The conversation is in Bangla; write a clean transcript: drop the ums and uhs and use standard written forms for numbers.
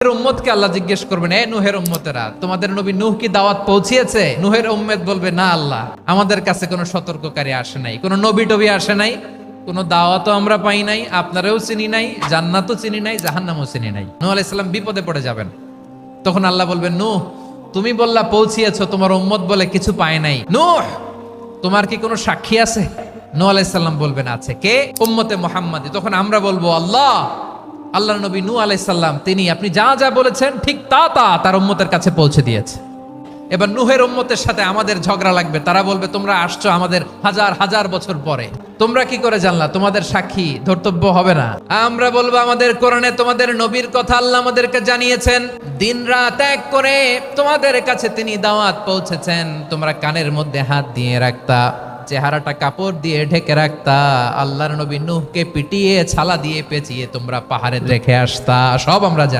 উম্মতকে আল্লাহ জিজ্ঞেস করবেন, এ নূহের উম্মতেরা, তোমাদের নবী নূহ কি দাওয়াত পৌঁছিয়েছে? নূহের উম্মত বলবে, না আল্লাহ, আমাদের কাছে কোনো সতর্ককারী আসে নাই, কোনো নবী টবি আসে নাই, কোনো দাওয়াতও আমরা পাই নাই, আপনারাও চিনি নাই, জান্নাতও চিনি নাই, জাহান্নামও চিনি নাই। নূহ আলাইহিস সালাম বিপদে পড়ে যাবেন। তখন আল্লাহ বলবেন, নূহ তুমি বললা পৌঁছিয়েছো, তোমার উম্মত বলে কিছু পায় নাই। নূহ তোমার কি কোনো সাক্ষী আছে? নূহ আলাইহিস সালাম বলবেন, আছে। কে? উম্মতে মুহাম্মাদি। তখন আমরা বলবো, আল্লাহর নবী নূহ আলাইহিস সালাম তিনি আপনি যা যা বলেছেন ঠিক তা তার উম্মতের কাছে পৌঁছে দিয়েছে। এবার নূহের উম্মতের সাথে আমাদের ঝগড়া লাগবে। তারা বলবে, তোমরা আসছো আমাদের হাজার হাজার বছর পরে, তোমরা কি করে জানলা? তোমাদের সাক্ষী ধর্তব্য হবে না? আমরা বলবো, আমাদের কোরআনে তোমাদের নবীর কথা আল্লাহ আমাদেরকে জানিয়েছেন, দিন রাত এক করে তোমাদের কাছে তিনি দাওয়াত পৌঁছেছেন, তোমরা কানের মধ্যে হাত দিয়ে রাখতা, চেহারাটা কাপড় দিয়ে ঢেকে রাখতা, আল্লাহর নবী নূহকে পিটিয়ে ছালা দিয়ে পেঁচিয়ে তোমরা পাহাড়ে রেখে আসতা, সব আমরা জানি।